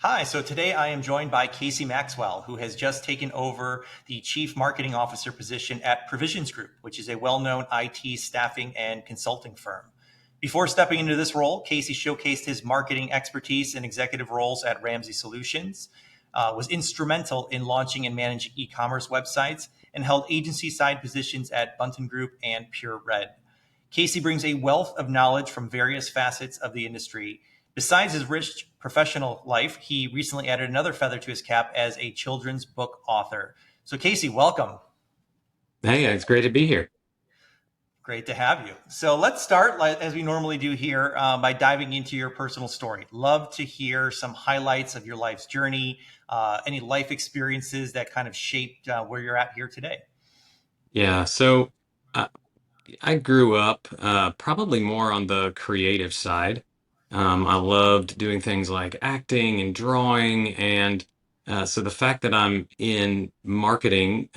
Hi, so today I am joined by Kacy Maxwell, who has just taken over the Chief Marketing Officer position at Provisions Group, which is a well-known IT staffing and consulting firm. Before stepping into this role, Kacy showcased his marketing expertise in executive roles at Ramsey Solutions, was instrumental in launching and managing e-commerce websites, and held agency-side positions at Bunton Group and Pure Red. Kacy brings a wealth of knowledge from various facets of the industry. Besides his rich professional life, he recently added another feather to his cap as a children's book author. So, Kacy, welcome. Hey, it's great to be here. Great to have you. So, let's start, as we normally do here, by diving into your personal story. Love to hear some highlights of your life's journey, any life experiences that kind of shaped where you're at here today. Yeah, so uh, I grew up probably more on the creative side. I loved doing things like acting and drawing, and so the fact that I'm in marketing,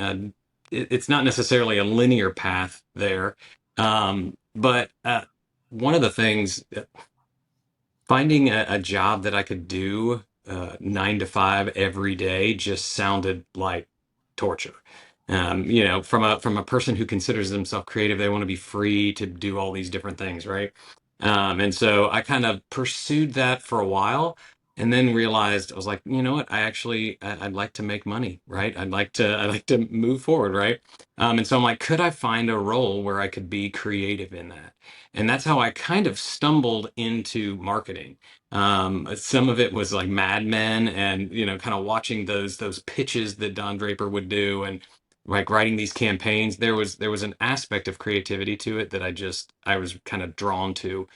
it's not necessarily a linear path there. But one of the things, finding a job that I could do 9 to 5 every day just sounded like torture. From a person who considers themselves creative, they want to be free to do all these different things, right? And so I kind of pursued that for a while, and then realized I was like, you know what? I'd like to make money, right? I'd like to move forward, right? And so I'm like, could I find a role where I could be creative in that? And that's how I kind of stumbled into marketing. Some of it was like Mad Men, and kind of watching those pitches that Don Draper would do, and like writing these campaigns. There was an aspect of creativity to it that I was kind of drawn to.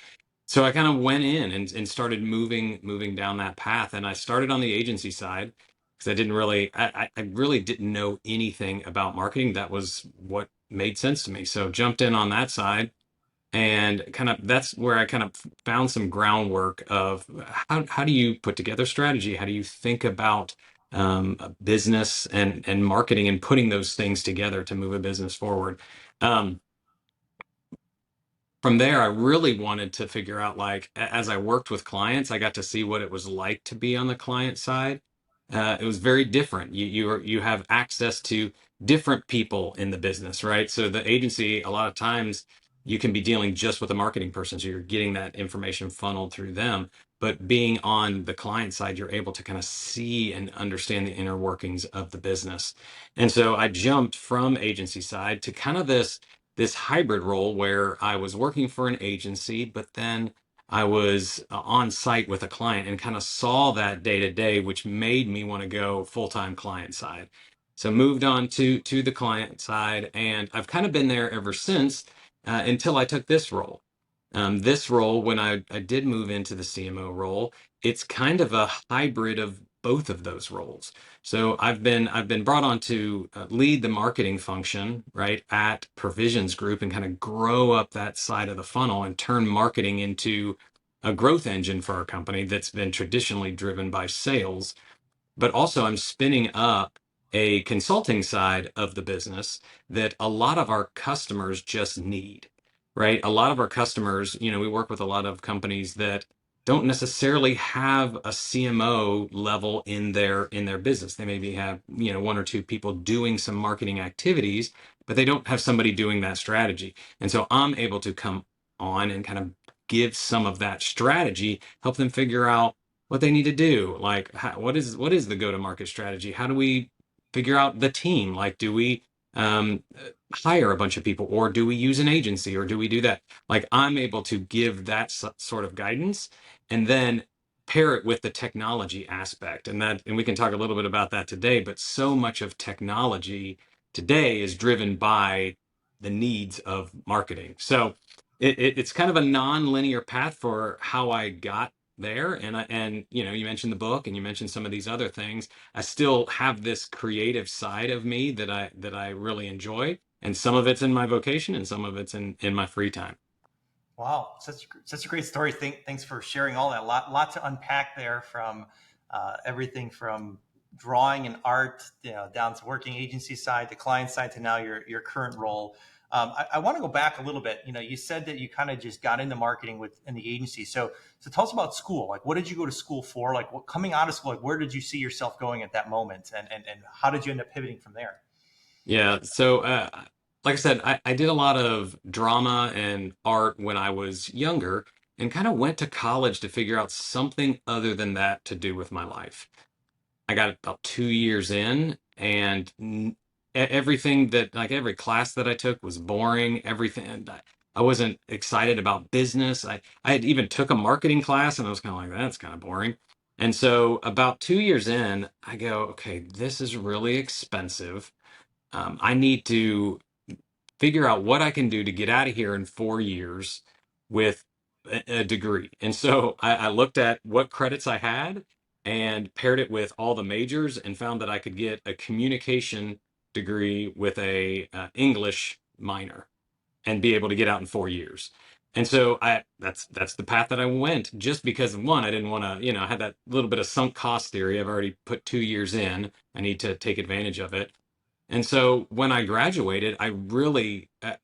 So I kind of went in and started moving down that path. And I started on the agency side because I really didn't know anything about marketing. That was what made sense to me. So jumped in on that side, and kind of that's where I kind of found some groundwork of how do you put together strategy? How do you think about a business and marketing and putting those things together to move a business forward? Um, from there, I really wanted to figure out, like, as I worked with clients, I got to see what it was like to be on the client side. It was very different. You have access to different people in the business, right? So the agency, a lot of times, you can be dealing just with a marketing person, so you're getting that information funneled through them. But being on the client side, you're able to kind of see and understand the inner workings of the business. And so I jumped from agency side to kind of this hybrid role where I was working for an agency, but then I was on site with a client and kind of saw that day to day, which made me want to go full-time client side. So moved on to the client side, and I've kind of been there ever since until I took this role. This role, when I did move into the CMO role, it's kind of a hybrid of both of those roles. So I've been brought on to lead the marketing function, right, at Provisions Group, and kind of grow up that side of the funnel and turn marketing into a growth engine for our company that's been traditionally driven by sales. But also, I'm spinning up a consulting side of the business that a lot of our customers just need, right? A lot of our customers, we work with a lot of companies that don't necessarily have a CMO level in their business. They maybe have, one or two people doing some marketing activities, but they don't have somebody doing that strategy. And so I'm able to come on and kind of give some of that strategy, help them figure out what they need to do. Like, what is the go-to-market strategy? How do we figure out the team? Like, do we hire a bunch of people, or do we use an agency, or do we do that? Like, I'm able to give that sort of guidance, and then pair it with the technology aspect, and we can talk a little bit about that today. But so much of technology today is driven by the needs of marketing. So it's kind of a non-linear path for how I got there. And you mentioned the book, and you mentioned some of these other things. I still have this creative side of me that I really enjoy, and some of it's in my vocation and some of it's in my free time. Wow, such a great story. Thanks for sharing all that. Lot to unpack there, from everything from drawing and art, down to working agency side, the client side, to now your current role. I want to go back a little bit. You said that you kind of just got into marketing in the agency. So tell us about school. Like, what did you go to school for? Like, coming out of school, like, where did you see yourself going at that moment, and how did you end up pivoting from there? Yeah. So, like I said, I did a lot of drama and art when I was younger and kind of went to college to figure out something other than that to do with my life. I got about 2 years in, and everything that, like every class that I took was boring. Everything, I wasn't excited about business. I had even took a marketing class and I was kind of like, that's kind of boring. And so about 2 years in, I go, okay, this is really expensive. I need to figure out what I can do to get out of here in 4 years with a degree. And so I looked at what credits I had and paired it with all the majors and found that I could get a communication degree with a English minor and be able to get out in 4 years. And so that's the path that I went, just because one, I didn't want to, I had that little bit of sunk cost theory. I've already put 2 years in. I need to take advantage of it. And so when I graduated, I really, uh,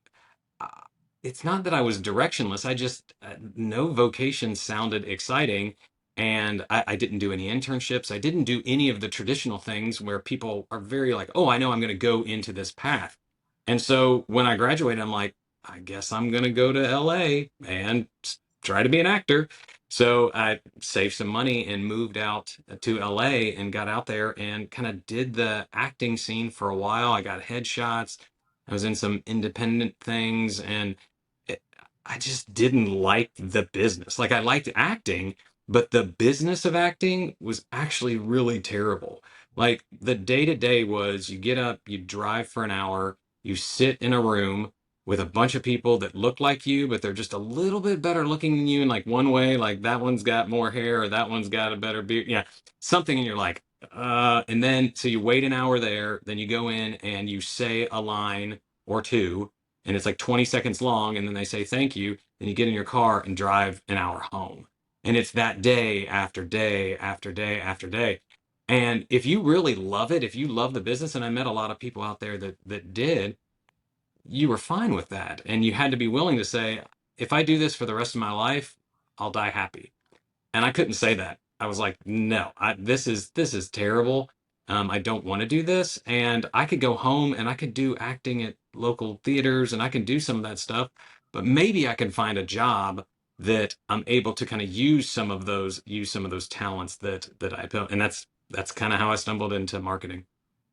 it's not that I was directionless. I just, no vocation sounded exciting. And I didn't do any internships. I didn't do any of the traditional things where people are very like, oh, I know I'm going to go into this path. And so when I graduated, I'm like, I guess I'm going to go to LA and try to be an actor. So I saved some money and moved out to LA and got out there and kind of did the acting scene for a while. I got headshots. I was in some independent things, and it, I just didn't like the business. Like, I liked acting, but the business of acting was actually really terrible. Like, the day to day was you get up, you drive for an hour, you sit in a room with a bunch of people that look like you, but they're just a little bit better looking than you in like one way, like that one's got more hair or that one's got a better beard. Yeah, something, and you're like, and then so you wait an hour there, then you go in and you say a line or two, and it's like 20 seconds long, and then they say thank you, and you get in your car and drive an hour home. And it's that day after day after day after day. And if you really love it, if you love the business, and I met a lot of people out there that did, you were fine with that. And you had to be willing to say, if I do this for the rest of my life, I'll die happy. And I couldn't say that. I was like, no, this is terrible. I don't want to do this. And I could go home and I could do acting at local theaters and I can do some of that stuff, but maybe I can find a job that I'm able to kind of use some of those talents that I built. And that's kind of how I stumbled into marketing.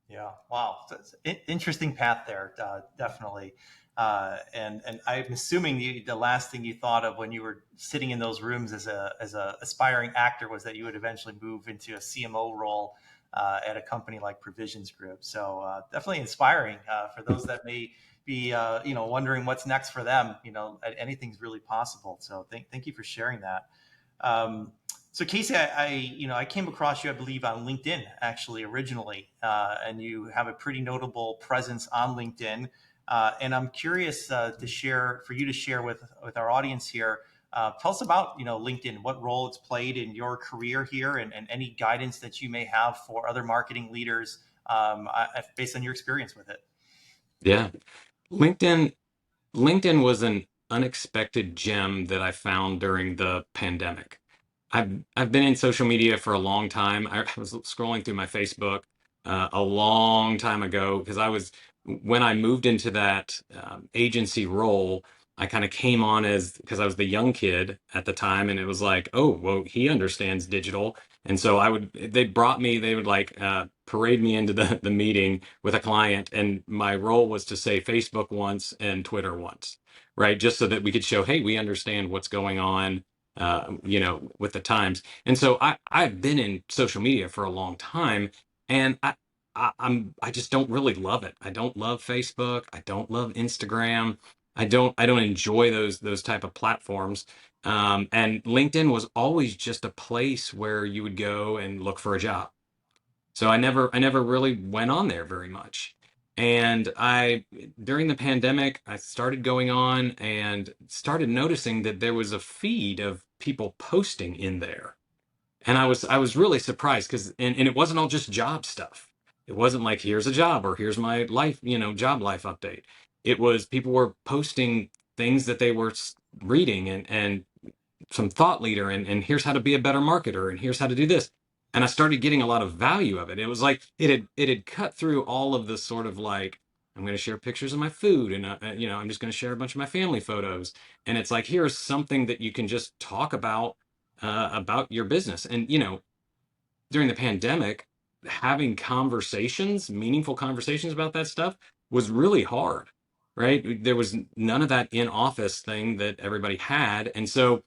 Yeah. Wow. So it's an interesting path there, definitely. And I'm assuming the last thing you thought of when you were sitting in those rooms as a aspiring actor was that you would eventually move into a CMO role at a company like Provisions Group. So definitely inspiring for those that may be wondering what's next for them. Anything's really possible. So thank you for sharing that. Um, so Kacy, I came across you, I believe, on LinkedIn actually originally, and you have a pretty notable presence on LinkedIn. And I'm curious for you to share with our audience here. Tell us about LinkedIn, what role it's played in your career here, and any guidance that you may have for other marketing leaders based on your experience with it. Yeah. LinkedIn LinkedIn was an unexpected gem that I found during the pandemic. I've been in social media for a long time. I was scrolling through my Facebook a long time ago because when I moved into that agency role, I kind of came on as because I was the young kid at the time, and it was like, oh, well, he understands digital, and so they would like parade me into the meeting with a client, and my role was to say Facebook once and Twitter once, right, just so that we could show, hey, we understand what's going on with the times. And so I've been in social media for a long time, and I just don't really love it. I don't love Facebook. I don't love Instagram. I don't enjoy those type of platforms. And LinkedIn was always just a place where you would go and look for a job. So I never really went on there very much. And during the pandemic, I started going on and started noticing that there was a feed of people posting in there. And I was really surprised because and it wasn't all just job stuff. It wasn't like here's a job or here's my life, job life update. It was people were posting things that they were reading, and some thought leader, and here's how to be a better marketer, and here's how to do this. And I started getting a lot of value of it. It was like it had cut through all of the sort of like, I'm going to share pictures of my food, and I'm just going to share a bunch of my family photos, and it's like, here's something that you can just talk about your business. And during the pandemic, having conversations, meaningful conversations about that stuff was really hard, right? There was none of that in office thing that everybody had. And so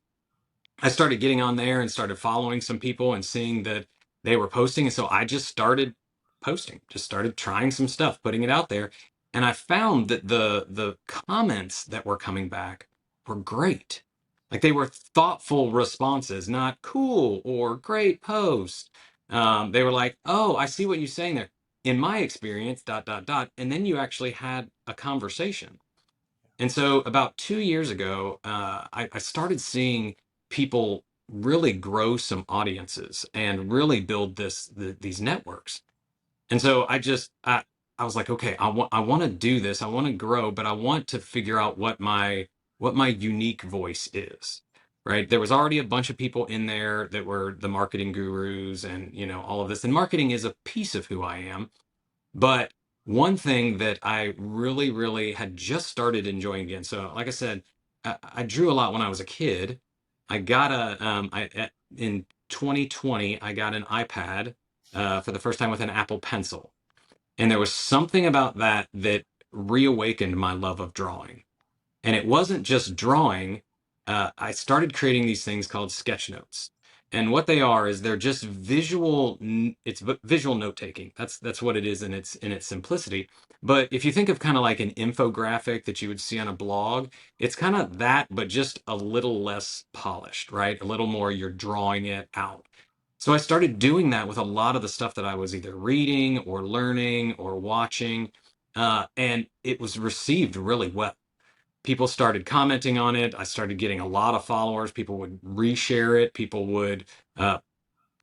I started getting on there and started following some people and seeing that they were posting. And so I just started posting, just started trying some stuff, putting it out there. And I found that the comments that were coming back were great. Like they were thoughtful responses, not cool or great post. They were like, oh, I see what you're saying there. In my experience, dot, dot, dot. And then you actually had a conversation. And so about 2 years ago, I started seeing people really grow some audiences and really build these networks. And so I was like, okay, I want to do this. I want to grow, but I want to figure out what my unique voice is. Right. There was already a bunch of people in there that were the marketing gurus and all of this. And marketing is a piece of who I am. But one thing that I really, really had just started enjoying again. So, like I said, I drew a lot when I was a kid. I got in 2020, I got an iPad for the first time with an Apple Pencil, and there was something about that that reawakened my love of drawing. And it wasn't just drawing. I started creating these things called sketch notes. And what they are is they're just it's visual note taking. That's what it is in its simplicity. But if you think of kind of like an infographic that you would see on a blog, it's kind of that, but just a little less polished, right? A little more you're drawing it out. So I started doing that with a lot of the stuff that I was either reading or learning or watching. And it was received really well. People started commenting on it. I started getting a lot of followers. People would reshare it. People would uh,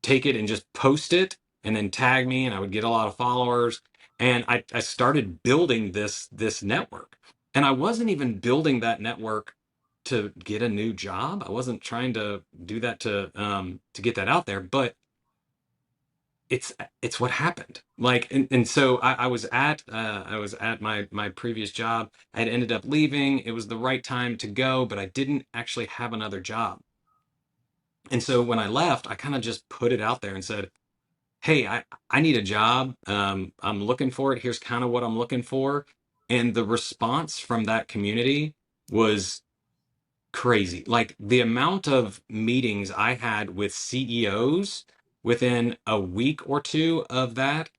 take it and just post it and then tag me, and I would get a lot of followers. And I started building this network. And I wasn't even building that network to get a new job. I wasn't trying to do that to get that out there, but it's what happened. Like, and so I was at my previous job. I had ended up leaving. It was the right time to go, but I didn't actually have another job. And so when I left, I kind of just put it out there and said, hey, I need a job. I'm looking for it. Here's kind of what I'm looking for. And the response from that community was crazy. Like the amount of meetings I had with CEOs within a week or two of that,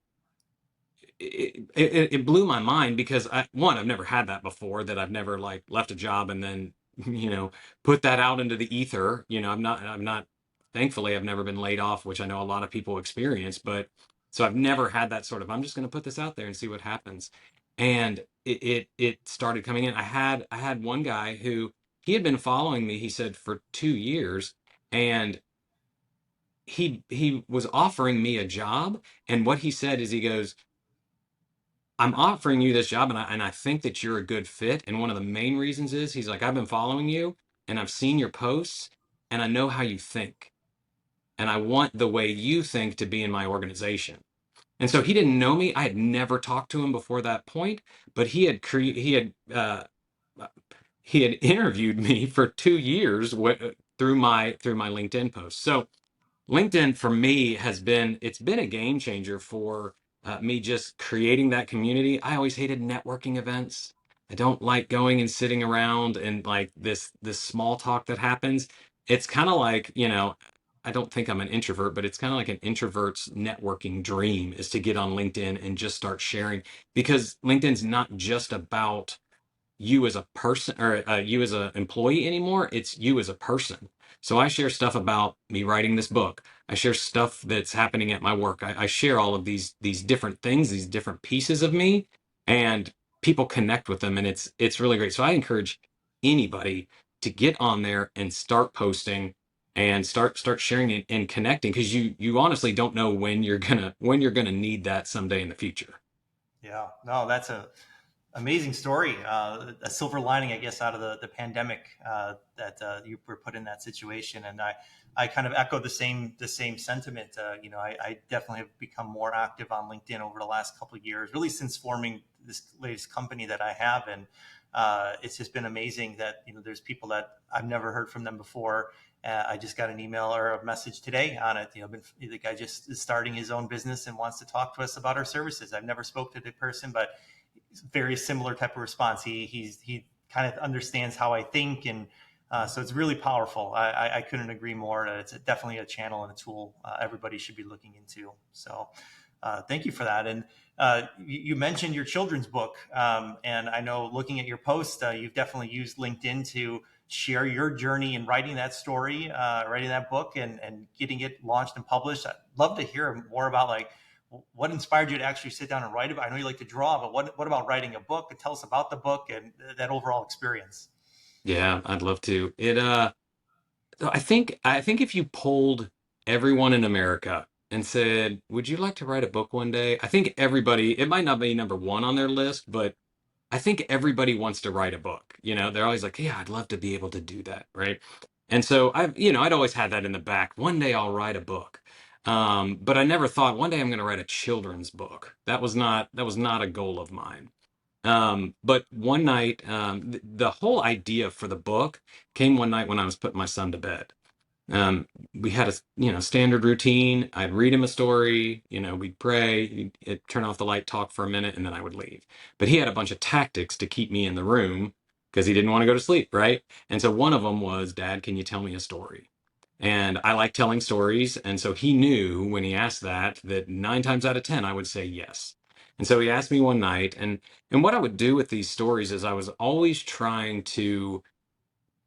it blew my mind because I've never had that before, that I've never like left a job and then you know put that out into the ether. I'm not thankfully I've never been laid off, which I know a lot of people experience. But so I've never had that sort of, I'm just going to put this out there and see what happens. And it started coming in. I had one guy who, he had been following me, he said, for 2 years. And he was offering me a job. And what he said is, he goes, I'm offering you this job, and I think that you're a good fit. And one of the main reasons is, he's like, I've been following you and I've seen your posts and I know how you think. And I want the way you think to be in my organization. And so he didn't know me. I had never talked to him before that point, but he had interviewed me for 2 years through my LinkedIn posts. So LinkedIn for me it's been a game changer for me, just creating that community. I always hated networking events. I don't like going and sitting around and like this small talk that happens. It's kind of like, I don't think I'm an introvert, but it's kind of like an introvert's networking dream, is to get on LinkedIn and just start sharing, because LinkedIn's not just about you as a person, or you as an employee anymore. It's you as a person. So I share stuff about me writing this book. I share stuff that's happening at my work. I share all of these different things, these different pieces of me, and people connect with them, and it's really great. So I encourage anybody to get on there and start posting and start sharing and connecting, because you honestly don't know when you're gonna need that someday in the future. Yeah, no, Amazing story. A silver lining, I guess, out of the pandemic that you were put in that situation, and I kind of echo the same sentiment. I definitely have become more active on LinkedIn over the last couple of years, really since forming this latest company that I have, and it's just been amazing that there's people that I've never heard from them before. I just got an email or a message today on it. The guy just is starting his own business and wants to talk to us about our services. I've never spoke to the person, but very similar type of response. He kind of understands how I think, and so it's really powerful. I couldn't agree more. It's definitely a channel and a tool everybody should be looking into. So thank you for that. And you mentioned your children's book, and I know looking at your post, you've definitely used LinkedIn to share your journey in writing that story, writing that book, and getting it launched and published. I'd love to hear more about like what inspired you to actually sit down and write it. I know you like to draw, but what about writing a book? And tell us about the book and that overall experience. Yeah, I'd love to. I think if you polled everyone in America and said, "Would you like to write a book one day?" I think everybody, it might not be number one on their list, but I think everybody wants to write a book. They're always like, "Yeah, I'd love to be able to do that," right? And so I'd always had that in the back. One day I'll write a book. But I never thought one day I'm going to write a children's book. That was not a goal of mine. But one night, the whole idea for the book came one night when I was putting my son to bed. We had a standard routine. I'd read him a story, we'd pray, he'd turn off the light, talk for a minute, and then I would leave. But he had a bunch of tactics to keep me in the room because he didn't want to go to sleep, right? And so one of them was, "Dad, can you tell me a story?" And I like telling stories, and so he knew when he asked that 9 times out of 10 I would say yes. And so he asked me one night, and what I would do with these stories is I was always trying to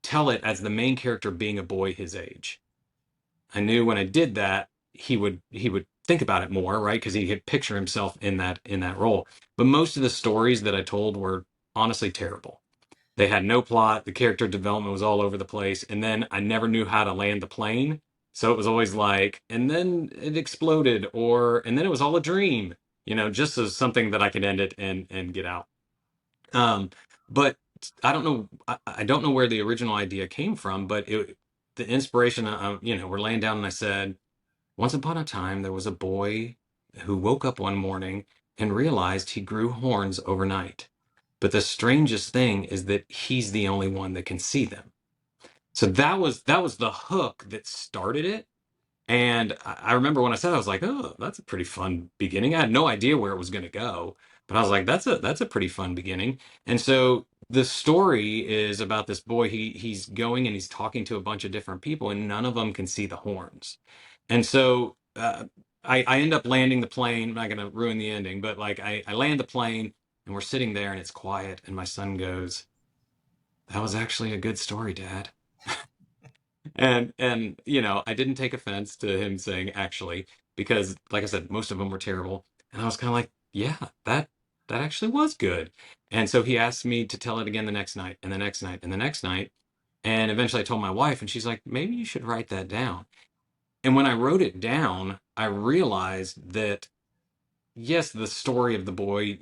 tell it as the main character being a boy his age. I knew when I did that, he would think about it more, right? Because he could picture himself in that role. But most of the stories that I told were honestly terrible. They had no plot. The character development was all over the place, and then I never knew how to land the plane. So it was always like, and then it exploded, and then it was all a dream. Just as something that I could end it and get out. Um, but I don't know. I don't know where the original idea came from, but the inspiration. We're laying down, and I said, "Once upon a time, there was a boy who woke up one morning and realized he grew horns overnight. But the strangest thing is that he's the only one that can see them." So that was the hook that started it. And I remember when I said it, I was like, "Oh, that's a pretty fun beginning." I had no idea where it was going to go, but I was like, "That's a pretty fun beginning." And so the story is about this boy. He's going and he's talking to a bunch of different people, and none of them can see the horns. And so I end up landing the plane. I'm not going to ruin the ending, but like I land the plane, and we're sitting there, and it's quiet, and my son goes, "That was actually a good story, Dad." And I didn't take offense to him saying actually, because like I said, most of them were terrible. And I was kind of like, yeah, that actually was good. And so he asked me to tell it again the next night and the next night and the next night. And eventually I told my wife, and she's like, "Maybe you should write that down." And when I wrote it down, I realized that yes, the story of the boy,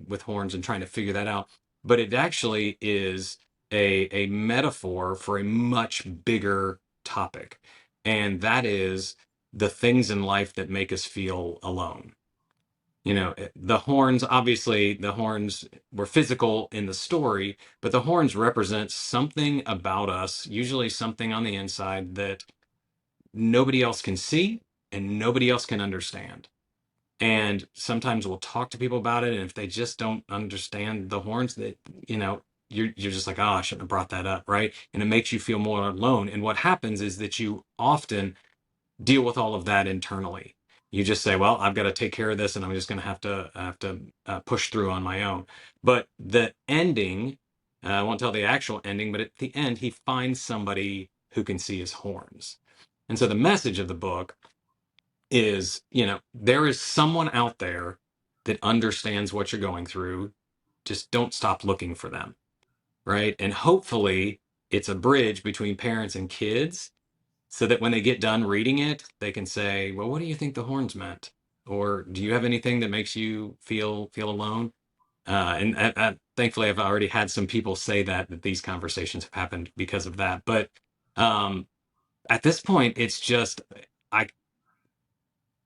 with horns and trying to figure that out, but it actually is a metaphor for a much bigger topic. And that is the things in life that make us feel alone. The horns, obviously, the horns were physical in the story, but the horns represent something about us, usually something on the inside that nobody else can see and nobody else can understand. And sometimes we'll talk to people about it, and if they just don't understand the horns, that you're just like, "Oh, I shouldn't have brought that up," right? And it makes you feel more alone. And what happens is that you often deal with all of that internally. You just say, "Well, I've got to take care of this, and I'm just going to have to push through on my own." But the ending, I won't tell the actual ending, but at the end, he finds somebody who can see his horns. And so the message of the book is, there is someone out there that understands what you're going through. Just don't stop looking for them, right? And hopefully it's a bridge between parents and kids so that when they get done reading it, they can say, "Well, what do you think the horns meant?" Or, "Do you have anything that makes you feel alone?" And thankfully, I've already had some people say that these conversations have happened because of that. But um, at this point, it's just I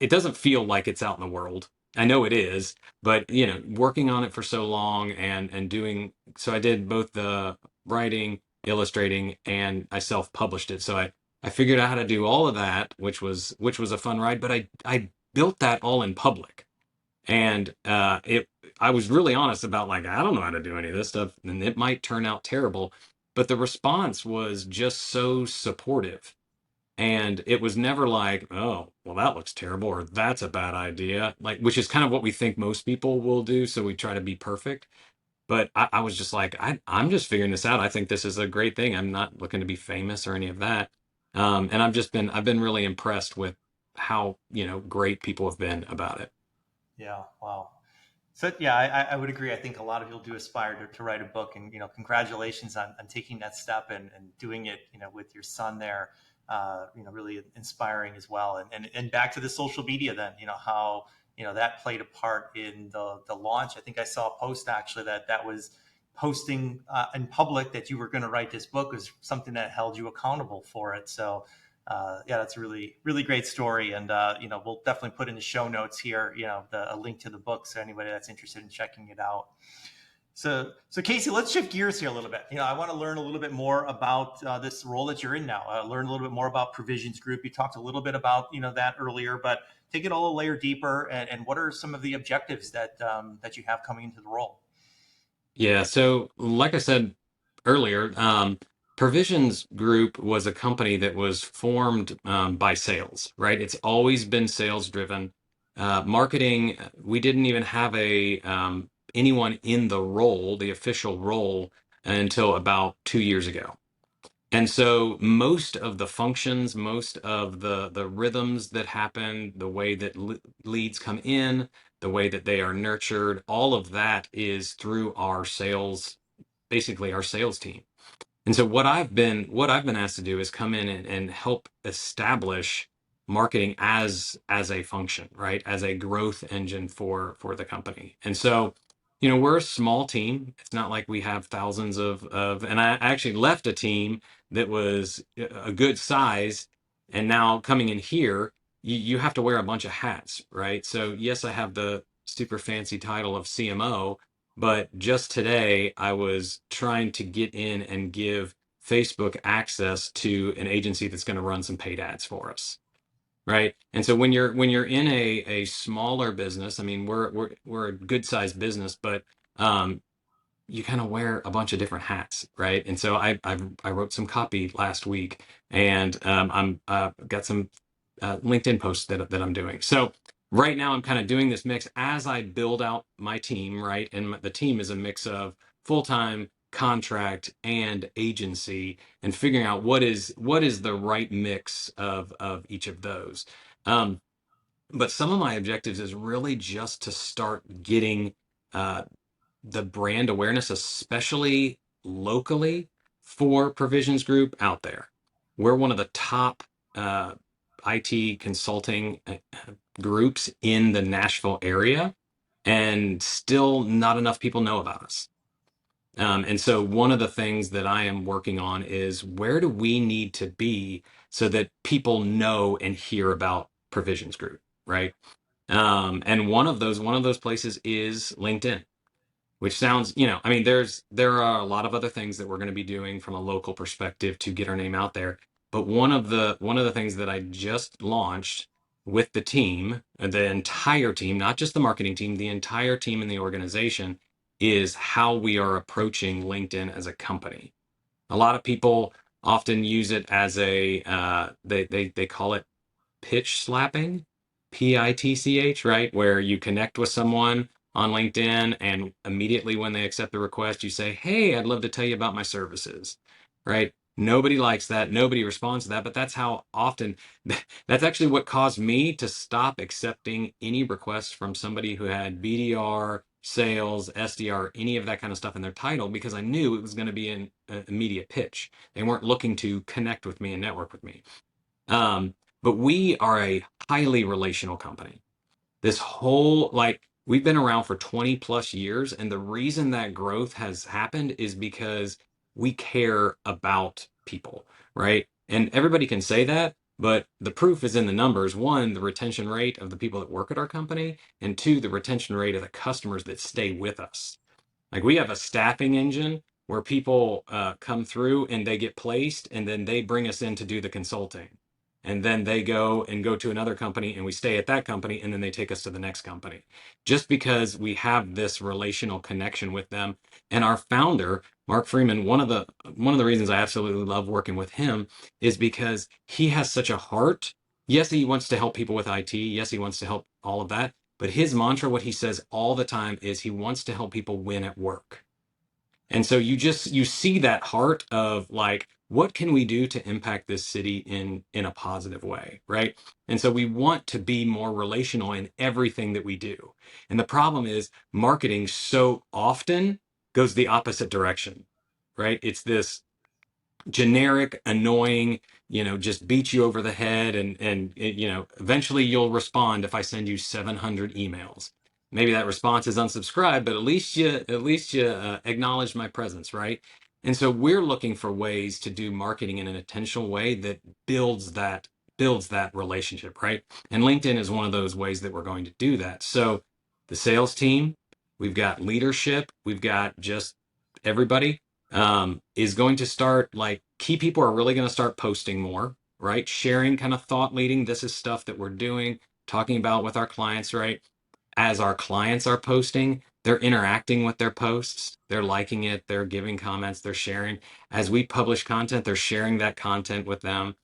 it doesn't feel like it's out in the world. I know it is, but working on it for so long and doing so, I did both the writing, illustrating, and I self-published it. So I figured out how to do all of that, which was a fun ride. But I built that all in public, and it I was really honest about, like, I don't know how to do any of this stuff, and it might turn out terrible. But the response was just so supportive, and it was never like, oh, well, that looks terrible, or that's a bad idea, like, which is kind of what we think most people will do. So we try to be perfect. But I was just like, I'm just figuring this out. I think this is a great thing. I'm not looking to be famous or any of that. And I've been really impressed with how, great people have been about it. Yeah. Wow. So yeah, I would agree. I think a lot of people do aspire to write a book, and congratulations on taking that step and doing it, with your son there. Really inspiring as well. And back to the social media, then, how that played a part in the launch. I think I saw a post actually that was posting in public that you were going to write this book was something that held you accountable for it. So yeah, that's a really, really great story. And, we'll definitely put in the show notes here, a link to the book. So anybody that's interested in checking it out. So Kacy, let's shift gears here a little bit. I want to learn a little bit more about this role that you're in now. Learn a little bit more about Provisions Group. You talked a little bit about that earlier, but take it all a layer deeper. And what are some of the objectives that you have coming into the role? Yeah. So, like I said earlier, Provisions Group was a company that was formed by sales, right? It's always been sales driven. Marketing, we didn't even have a anyone in the role, the official role, until about 2 years ago. And so most of the functions, most of the rhythms that happen, the way that leads come in, the way that they are nurtured, all of that is through our sales, basically our sales team. And so what I've been asked to do is come in and help establish marketing as a function, right? As a growth engine for the company. And so, we're a small team. It's not like we have thousands of and I actually left a team that was a good size, and now coming in here, you have to wear a bunch of hats, right? So yes, I have the super fancy title of CMO, but just today, I was trying to get in and give Facebook access to an agency that's going to run some paid ads for us, right? And so when you're in a smaller business, I mean, we're a good sized business, but um, you kind of wear a bunch of different hats, right? And so I wrote some copy last week, and I'm got some LinkedIn posts that I'm doing. So right now I'm kind of doing this mix as I build out my team, right? And the team is a mix of full-time, contract, and agency, and figuring out what is the right mix of each of those. Um, but some of my objectives is really just to start getting uh, the brand awareness, especially locally, for Provisions Group out there. We're one of the top IT consulting groups in the Nashville area, and still not enough people know about us. And so, one of the things that I am working on is, where do we need to be so that people know and hear about Provisions Group, right? And one of those places is LinkedIn, which sounds, I mean, there are a lot of other things that we're going to be doing from a local perspective to get our name out there. But one of the things that I just launched with the team, the entire team, not just the marketing team, the entire team in the organization, is how we are approaching LinkedIn as a company. A lot of people often use it as a they call it pitch slapping, PITCH, right? Where you connect with someone on LinkedIn, and immediately when they accept the request, you say, "Hey, I'd love to tell you about my services," right? Nobody likes that. Nobody responds to that. But that's how often, that's actually what caused me to stop accepting any requests from somebody who had BDR, sales, SDR, any of that kind of stuff in their title, because I knew it was going to be an immediate pitch. They weren't looking to connect with me and network with me. But we are a highly relational company. This whole, like, we've been around for 20 plus years. And the reason that growth has happened is because we care about people, right? And everybody can say that, but the proof is in the numbers. One, the retention rate of the people that work at our company, and two, the retention rate of the customers that stay with us. Like we have a staffing engine where people come through and they get placed, and then they bring us in to do the consulting. And then they go to another company and we stay at that company, and then they take us to the next company. Just because we have this relational connection with them. And our founder, Mark Freeman, one of the reasons I absolutely love working with him is because he has such a heart. Yes, he wants to help people with IT. Yes, he wants to help all of that, but his mantra, what he says all the time, is he wants to help people win at work. And so you see that heart of like, what can we do to impact this city in a positive way, right? And so we want to be more relational in everything that we do. And the problem is marketing so often goes the opposite direction, right? It's this generic, annoying, just beat you over the head, and eventually you'll respond if I send you 700 emails. Maybe that response is unsubscribe, but at least you acknowledge my presence, right? And so we're looking for ways to do marketing in an intentional way that builds that builds that relationship, right? And LinkedIn is one of those ways that we're going to do that. So the sales team, we've got leadership, we've got just everybody is going to start, like, key people are really going to start posting more, right? Sharing, kind of thought leading. This is stuff that we're doing, talking about with our clients, right? As our clients are posting, they're interacting with their posts, they're liking it, they're giving comments, they're sharing. As we publish content, they're sharing that content with them.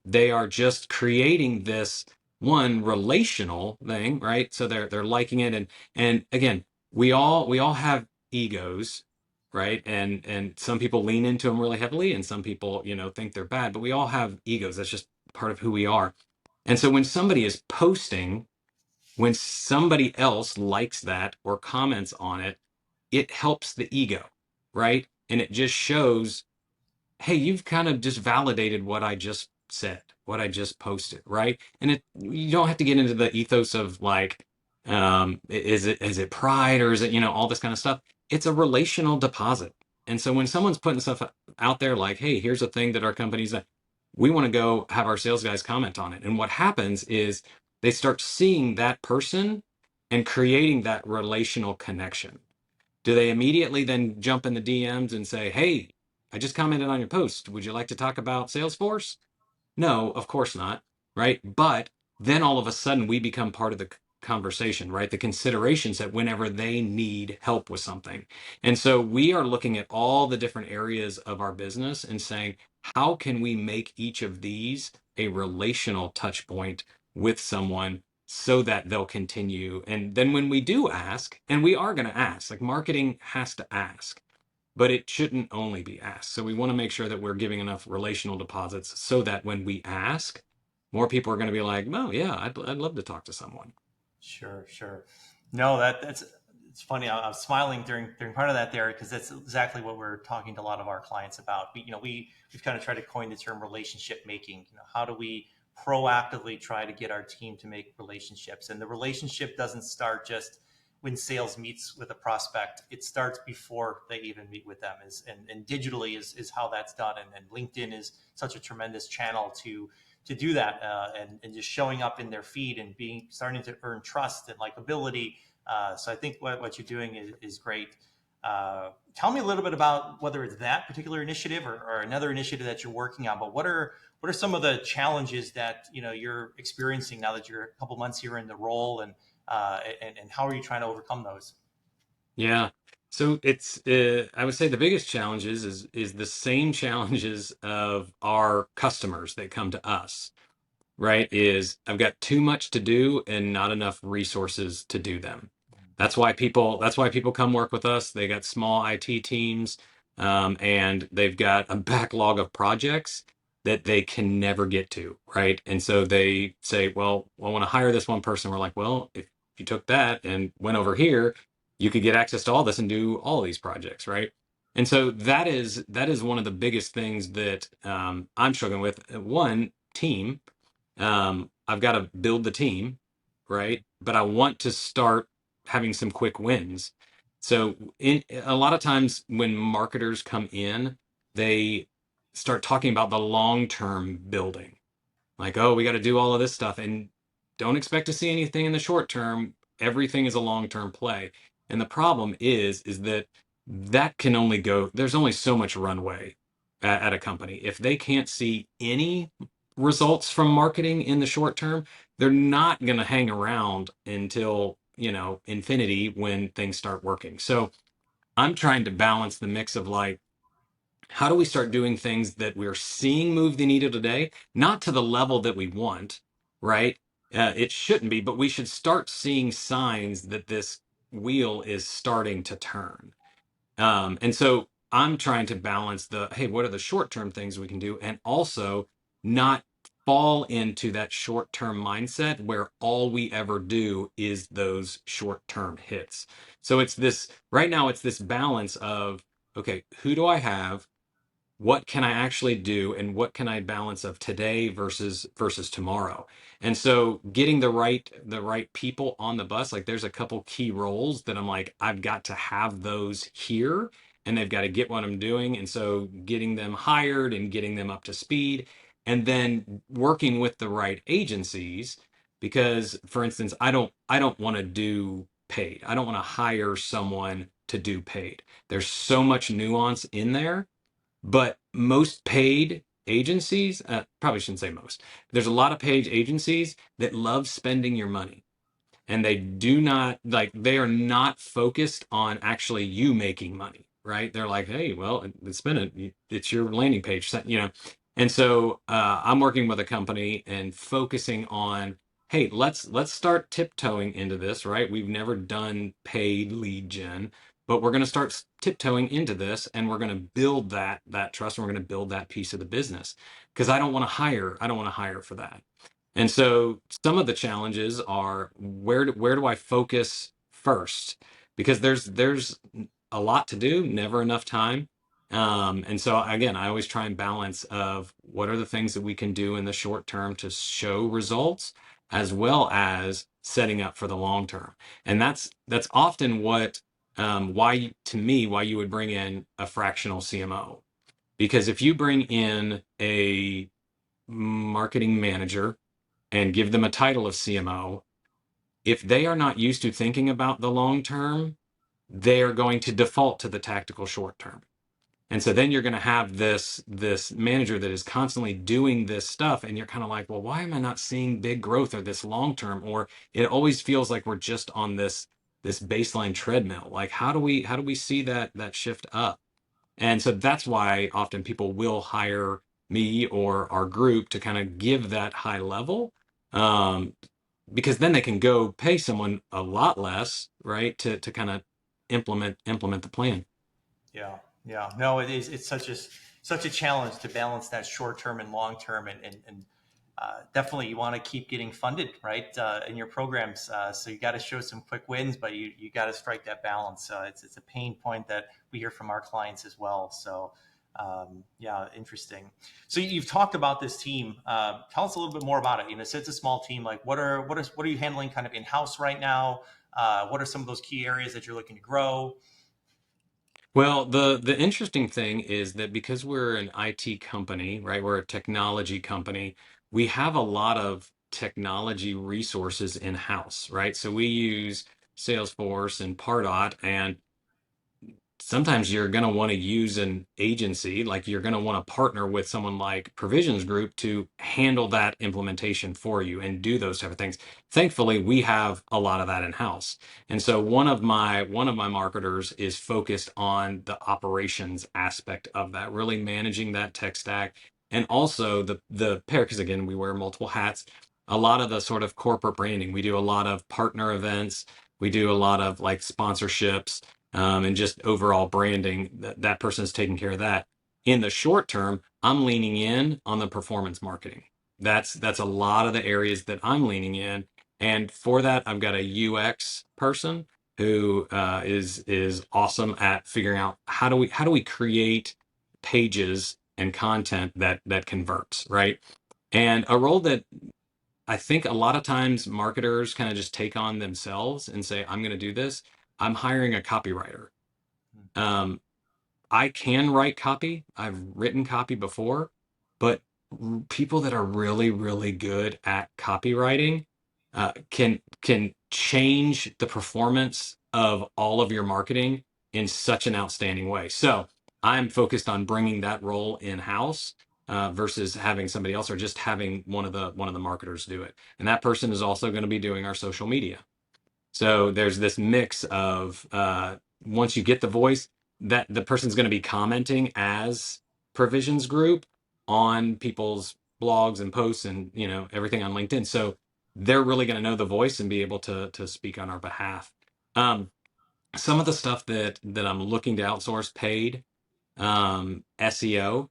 They are just creating this one relational thing, right? So they're liking it, and again, we all have egos, right? And some people lean into them really heavily, and some people, think they're bad, but we all have egos. That's just part of who we are. And so when somebody is posting, when somebody else likes that or comments on it, it helps the ego, right? And it just shows, hey, you've kind of just validated what I just said, what I just posted, right? And you don't have to get into the ethos of like, is it pride, or is it, all this kind of stuff. It's a relational deposit. And so when someone's putting stuff out there like, hey, here's a thing that our company's we want to go have our sales guys comment on it. And what happens is they start seeing that person and creating that relational connection. Do they immediately then jump in the DMs and say, hey, I just commented on your post, would you like to talk about Salesforce? No, of course not, right? But then all of a sudden we become part of the conversation, right? The considerations that whenever they need help with something. And so we are looking at all the different areas of our business and saying, how can we make each of these a relational touch point with someone so that they'll continue? And then when we do ask, and we are going to ask, like marketing has to ask, but it shouldn't only be asked. So we want to make sure that we're giving enough relational deposits so that when we ask, more people are going to be like, oh yeah, I'd love to talk to someone. Sure, sure. No, that's it's funny. I was smiling during part of that there because that's exactly what we're talking to a lot of our clients about. We've kind of tried to coin the term relationship making. How do we proactively try to get our team to make relationships? And the relationship doesn't start just when sales meets with a prospect. It starts before they even meet with them. And digitally is how that's done. And LinkedIn is such a tremendous channel to do that, and just showing up in their feed and starting to earn trust and likability. So I think what you're doing is great. Tell me a little bit about whether it's that particular initiative or another initiative that you're working on. But what are some of the challenges that you're experiencing now that you're a couple months here in the role, and how are you trying to overcome those? Yeah. So it's I would say the biggest challenges is the same challenges of our customers that come to us, right? Is I've got too much to do and not enough resources to do them. That's why people come work with us. They got small IT teams, and they've got a backlog of projects that they can never get to, right? And so they say, well, I want to hire this one person. We're like, well, if you took that and went over here, you could get access to all this and do all of these projects, right? And so that is one of the biggest things that I'm struggling with. One, team. I've got to build the team, right? But I want to start. having some quick wins. So a lot of times when marketers come in, they start talking about the long-term building. Like, oh, we got to do all of this stuff and don't expect to see anything in the short term. Everything is a long-term play. And the problem is that that can only go, there's only so much runway at a company. If they can't see any results from marketing in the short term, they're not going to hang around until, infinity when things start working. So I'm trying to balance the mix of like, how do we start doing things that we're seeing move the needle today, not to the level that we want, right? It shouldn't be, but we should start seeing signs that this wheel is starting to turn. And so I'm trying to balance the, hey, what are the short term things we can do? And also not fall into that short term mindset where all we ever do is those short term hits. So it's this, right now, it's this balance of, okay, who do I have? What can I actually do, and what can I balance of today versus tomorrow? And so getting the right people on the bus, like there's a couple key roles that I'm like, I've got to have those here, and they've got to get what I'm doing. And so getting them hired and getting them up to speed, and then working with the right agencies, because for instance, I don't want to do paid. I don't want to hire someone to do paid. There's so much nuance in there, but most paid agencies, probably shouldn't say most, there's a lot of paid agencies that love spending your money, and they do not, like, they are not focused on actually you making money, right? They're like, hey, well, it's been it's your landing page. And so I'm working with a company and focusing on, hey, let's start tiptoeing into this, right? We've never done paid lead gen, but we're going to start tiptoeing into this, and we're going to build that trust, and we're going to build that piece of the business, because I don't want to hire for that. And so some of the challenges are, where do I focus first? Because there's a lot to do, never enough time. And so again, I always try and balance of what are the things that we can do in the short term to show results, as well as setting up for the long term. And that's often what, to me, why you would bring in a fractional CMO. Because if you bring in a marketing manager and give them a title of CMO, if they are not used to thinking about the long term, they are going to default to the tactical short term. And so then you're going to have this manager that is constantly doing this stuff, and you're kind of like, well, why am I not seeing big growth or this long term? Or it always feels like we're just on this baseline treadmill. Like, how do we see that shift up? And so that's why often people will hire me or our group to kind of give that high level, um, because then they can go pay someone a lot less, right, to kind of implement the plan. Yeah, yeah. No, it is. It's such a challenge to balance that short term and long term, and definitely you want to keep getting funded, right, in your programs. So you got to show some quick wins, but you got to strike that balance. It's a pain point that we hear from our clients as well. So yeah, interesting. So you've talked about this team. Tell us a little bit more about it. So it's a small team. Like what are you handling kind of in house right now? What are some of those key areas that you're looking to grow? Well, the interesting thing is that because we're an IT company, right? We're a technology company. We have a lot of technology resources in house, right? So we use Salesforce and Pardot, and sometimes you're going to want to use an agency, like you're going to want to partner with someone like Provisions Group to handle that implementation for you and do those type of things. Thankfully, we have a lot of that in house. And so one of my marketers is focused on the operations aspect of that, really managing that tech stack, and also the pair, because again, we wear multiple hats. A lot of the sort of corporate branding, we do a lot of partner events, we do a lot of like sponsorships, and just overall branding. That person is taking care of that. In the short term, I'm leaning in on the performance marketing. That's a lot of the areas that I'm leaning in, and for that, I've got a UX person who is awesome at figuring out how do we create pages and content that converts, right? And a role that I think a lot of times marketers kind of just take on themselves and say, I'm going to do this. I'm hiring a copywriter. Um, I can write copy. I've written copy before, but people that are really, really good at copywriting can change the performance of all of your marketing in such an outstanding way. So I'm focused on bringing that role in house versus having somebody else or just having one of the marketers do it. And that person is also going to be doing our social media. So there's this mix of once you get the voice, that the person's going to be commenting as provisions group on people's blogs and posts and everything on LinkedIn. So they're really going to know the voice and be able to speak on our behalf. Um, some of the stuff that I'm looking to outsource paid SEO.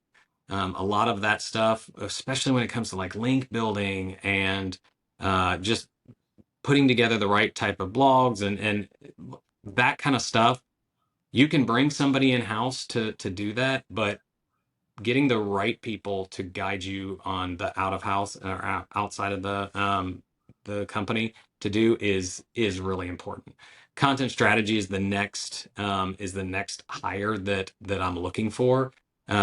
A lot of that stuff, especially when it comes to like link building and just putting together the right type of blogs and that kind of stuff. You can bring somebody in house to do that, but getting the right people to guide you on the out of house or outside of the company to do is really important. Content strategy is the next hire that I'm looking for,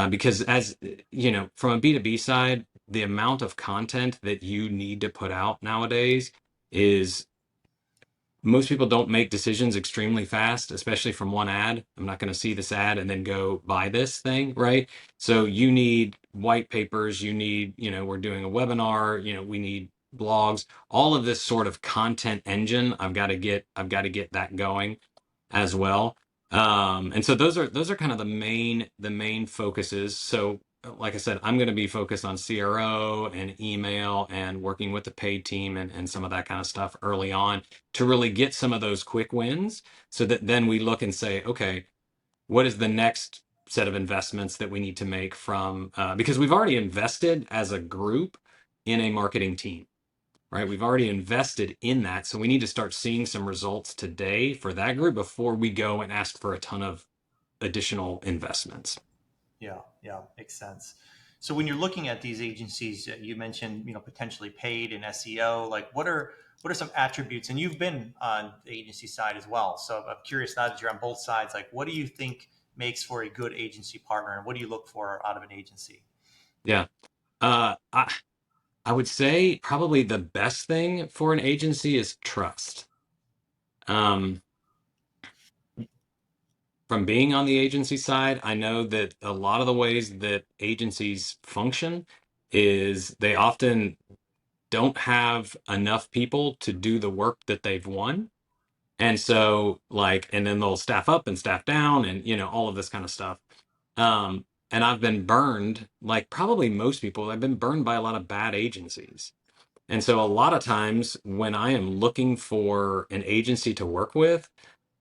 because as you know, from a B2B side, the amount of content that you need to put out nowadays is most people don't make decisions extremely fast, especially from one ad. I'm not going to see this ad and then go buy this thing, right? So you need white papers, you need, we're doing a webinar, we need blogs, all of this sort of content engine. I've got to get that going as well. And so those are kind of the main focuses. So like I said, I'm going to be focused on CRO and email and working with the paid team and some of that kind of stuff early on to really get some of those quick wins so that then we look and say, okay, what is the next set of investments that we need to make from because we've already invested as a group in a marketing team, right? We've already invested in that. So we need to start seeing some results today for that group before we go and ask for a ton of additional investments. Yeah, yeah, makes sense. So when you're looking at these agencies, you mentioned, potentially paid and SEO. Like, what are some attributes? And you've been on the agency side as well. So I'm curious now that you're on both sides. Like, what do you think makes for a good agency partner, and what do you look for out of an agency? Yeah. I would say probably the best thing for an agency is trust. Um, from being on the agency side, I know that a lot of the ways that agencies function is they often don't have enough people to do the work that they've won. And so and then they'll staff up and staff down and, all of this kind of stuff. And I've been burned, like probably most people, I've been burned by a lot of bad agencies. And so a lot of times when I am looking for an agency to work with,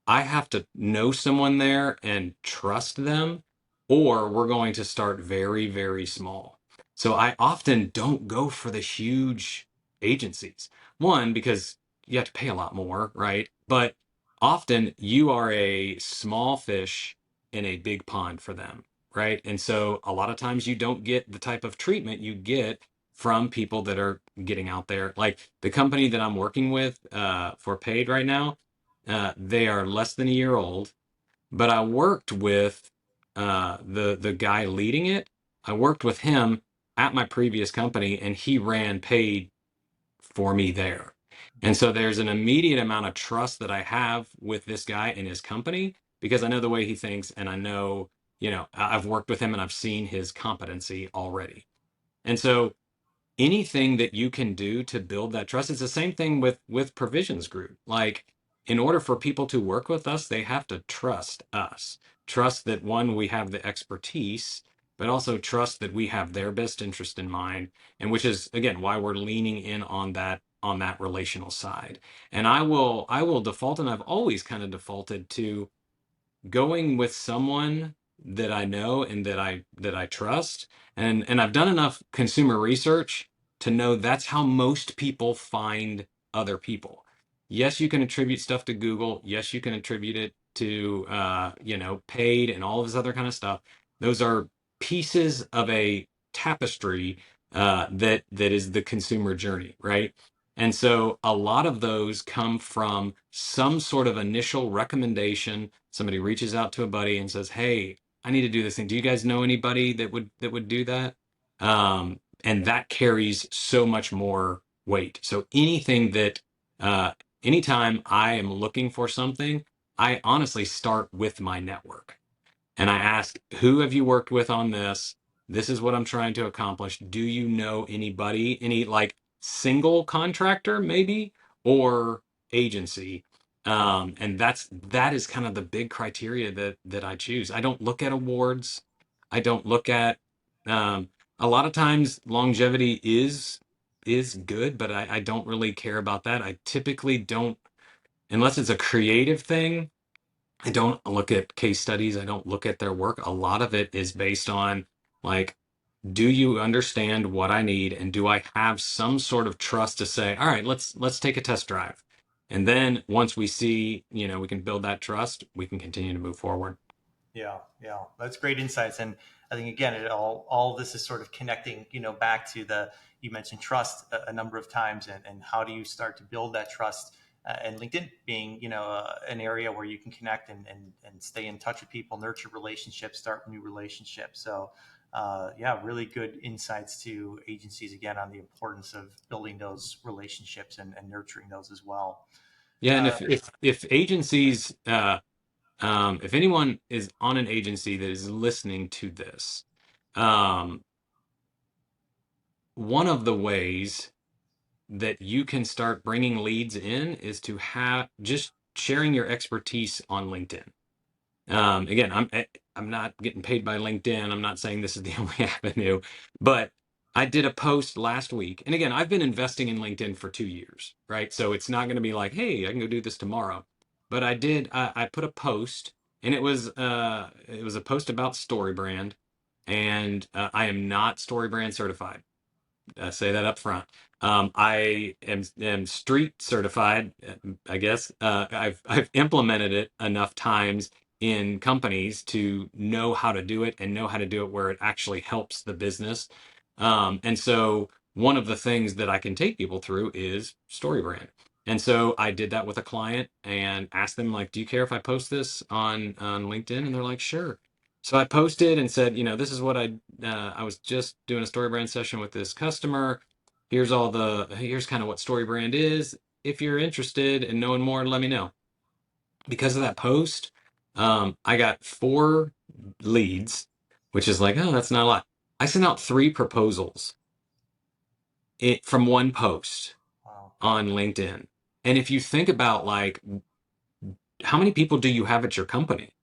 I have to know someone there and trust them, or we're going to start very, very small. So I often don't go for the huge agencies. One, because you have to pay a lot more, right? But often you are a small fish in a big pond for them, right? And so a lot of times you don't get the type of treatment you get from people that are getting out there. Like the company that I'm working with for paid right now, they are less than a year old, but I worked with the guy leading it. I worked with him at my previous company, and he ran paid for me there. And so there's an immediate amount of trust that I have with this guy and his company because I know the way he thinks, and I know, I've worked with him and I've seen his competency already. And so anything that you can do to build that trust, it's the same thing with provisions group. Like in order for people to work with us, they have to trust us, trust that one, we have the expertise, but also trust that we have their best interest in mind, and which is again why we're leaning in on that relational side. And I will default, and I've always kind of defaulted to going with someone that I know and that I trust, and I've done enough consumer research to know that's how most people find other people. Yes, you can attribute stuff to Google. Yes, you can attribute it to paid and all of this other kind of stuff. Those are pieces of a tapestry that is the consumer journey, right? And so a lot of those come from some sort of initial recommendation. Somebody reaches out to a buddy and says, "Hey, I need to do this thing. Do you guys know anybody that would do that?" And that carries so much more weight. So anything that anytime I am looking for something, I honestly start with my network and I ask, who have you worked with on this? This is what I'm trying to accomplish. Do you know anybody, any like single contractor maybe or agency? And that is kind of the big criteria that I choose. I don't look at awards. I don't look at um, a lot of times longevity is good, but I don't really care about that. I typically don't unless it's a creative thing. I don't look at case studies. I don't look at their work. A lot of it is based on like, do you understand what I need, and do I have some sort of trust to say, all right, let's take a test drive, and then once we see, we can build that trust, we can continue to move forward. Yeah, yeah, that's great insights, and I think again, all this is sort of connecting, back to the you mentioned trust a number of times, and how do you start to build that trust, and LinkedIn being, an area where you can connect and stay in touch with people, nurture relationships, start new relationships. So, yeah, really good insights to agencies again on the importance of building those relationships and nurturing those as well. Yeah, and Uh, if agencies, if anyone is on an agency that is listening to this, um, one of the ways that you can start bringing leads in is to have just sharing your expertise on LinkedIn. Again, I'm not getting paid by LinkedIn. I'm not saying this is the only avenue, but I did a post last week. And again, I've been investing in LinkedIn for 2 years, right? So it's not going to be like, hey, I can go do this tomorrow. But I put a post, and it was a post about StoryBrand, and I am not StoryBrand certified. Say that up front. I am street certified, I guess. I've implemented it enough times in companies to know how to do it and know how to do it where it actually helps the business. And so one of the things that I can take people through is StoryBrand. And so I did that with a client and asked them like, "Do you care if I post this on LinkedIn?" And they're like, "Sure." So I posted and said, this is what I was just doing a StoryBrand session with this customer. Here's kind of what StoryBrand is. If you're interested in knowing more, let me know. Because of that post, I got 4 leads, which is like, oh, that's not a lot. I sent out 3 proposals from one post wow. on LinkedIn. And if you think about like, how many people do you have at your company?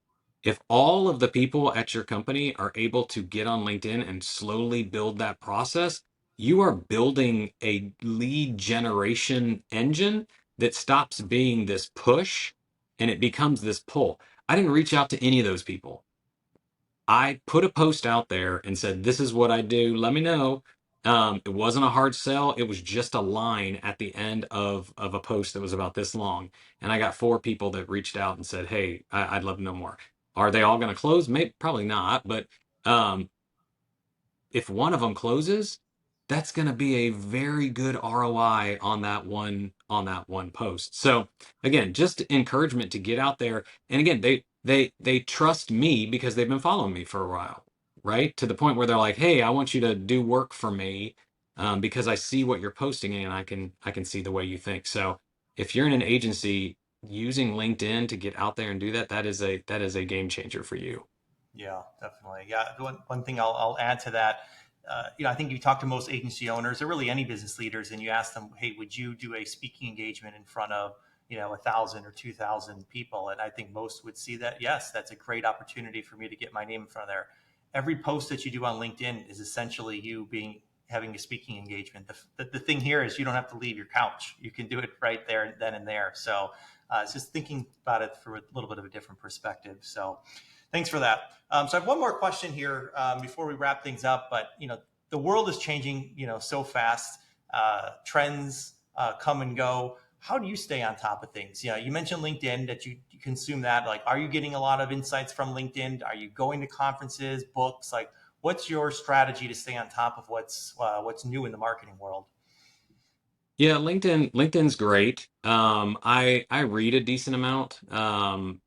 If all of the people at your company are able to get on LinkedIn and slowly build that process, you are building a lead generation engine that stops being this push and it becomes this pull. I didn't reach out to any of those people. I put a post out there and said, "This is what I do. Let me know." It wasn't a hard sell. It was just a line at the end of a post that was about this long. And I got 4 people that reached out and said, "Hey, I'd love to know more." Are they all going to close? Maybe, probably not. But um, if one of them closes, that's going to be a very good ROI on that one post. So again, just encouragement to get out there. And again, they trust me because they've been following me for a while, right? To the point where they're like, "Hey, I want you to do work for me because I see what you're posting and I can see the way you think." So if you're in an agency using LinkedIn to get out there and do that, that is a game changer for you. Yeah, definitely. Yeah, one thing I'll add to that, I think you talk to most agency owners or really any business leaders, and you ask them, "Hey, would you do a speaking engagement in front of 1,000 or 2,000 people?" And I think most would see that. Yes, that's a great opportunity for me to get my name in front of there. Every post that you do on LinkedIn is essentially you being having a speaking engagement. The thing here is you don't have to leave your couch. You can do it right there, then and there. So it's just thinking about it from a little bit of a different perspective. So thanks for that. So I have one more question here before we wrap things up. But the world is changing, so fast. Trends come and go. How do you stay on top of things? You mentioned LinkedIn that you consume that. Like, are you getting a lot of insights from LinkedIn? Are you going to conferences, books? Like, What's your strategy to stay on top of what's new in the marketing world? Yeah, LinkedIn's great. I read a decent amount.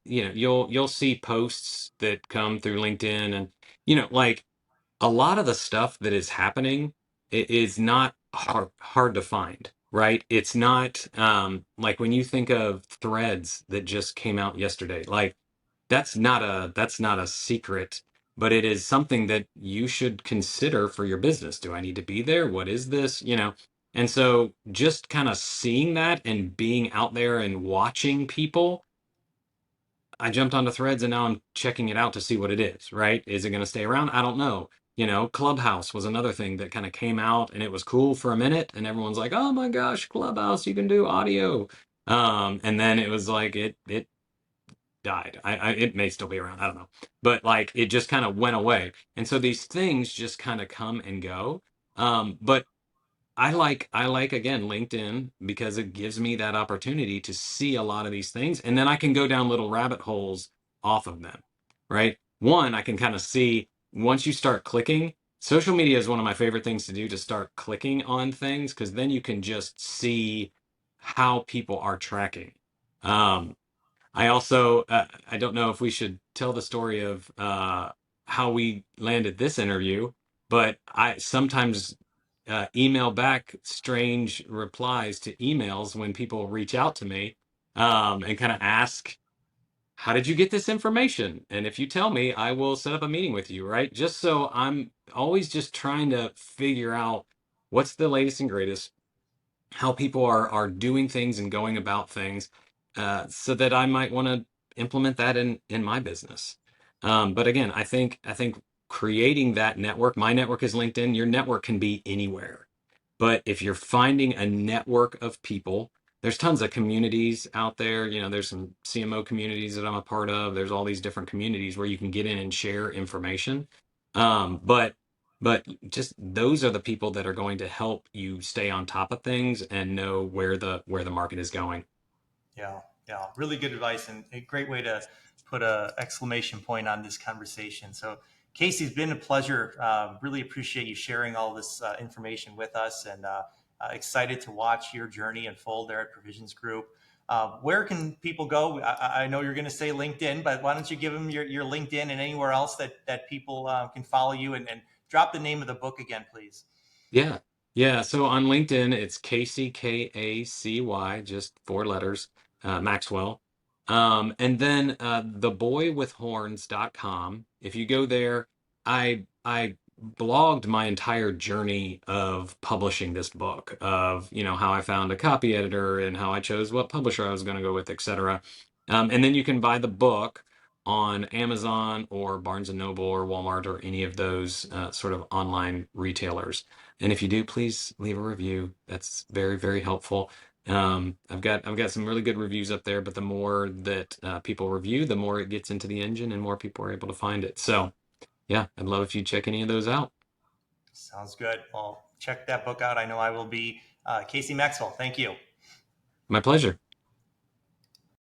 You'll see posts that come through LinkedIn, and like a lot of the stuff that is happening is not hard to find, right? It's not like when you think of threads that just came out yesterday, like that's not a secret, but it is something that you should consider for your business. Do I need to be there? What is this? And so just kind of seeing that and being out there and watching people, I jumped onto threads and now I'm checking it out to see what it is, right? Is it going to stay around? I don't know. Clubhouse was another thing that kind of came out and it was cool for a minute and everyone's like, "Oh my gosh, Clubhouse, you can do audio." And then it was like it died. It may still be around. I don't know. But like it just kind of went away. And so these things just kind of come and go. But I like again LinkedIn because it gives me that opportunity to see a lot of these things and then I can go down little rabbit holes off of them. Right? One, I can kind of see once you start clicking, social media is one of my favorite things to do to start clicking on things because then you can just see how people are tracking. Um, I also I don't know if we should tell the story of how we landed this interview, but I sometimes email back strange replies to emails when people reach out to me and kind of ask, "How did you get this information?" And if you tell me, I will set up a meeting with you, right? Just so I'm always just trying to figure out what's the latest and greatest, how people are doing things and going about things, so that I might want to implement that in my business. But again, I think creating that network. My network is LinkedIn. Your network can be anywhere. But if you're finding a network of people, there's tons of communities out there. There's some CMO communities that I'm a part of. There's all these different communities where you can get in and share information. But just those are the people that are going to help you stay on top of things and know where the market is going. Yeah, yeah, really good advice and a great way to put a exclamation point on this conversation. So, Kacy, it's been a pleasure. Really appreciate you sharing all this information with us, and excited to watch your journey unfold there at Provisions Group. Where can people go? I know you're going to say LinkedIn, but why don't you give them your LinkedIn and anywhere else that people can follow you, and drop the name of the book again, please. Yeah. Yeah. So on LinkedIn, it's Kacy, Kacy, just four letters, Maxwell. And then theboywithhorns.com. If you go there, I blogged my entire journey of publishing this book, of, how I found a copy editor and how I chose what publisher I was going to go with, etc. And then you can buy the book on Amazon or Barnes and Noble or Walmart or any of those sort of online retailers. And if you do, please leave a review. That's very, very helpful. I've got some really good reviews up there, but the more that people review, the more it gets into the engine and more people are able to find it. So yeah, I'd love if you check any of those out. Sounds good. Well, check that book out. I know I will be. Kacy Maxwell, thank you. My pleasure.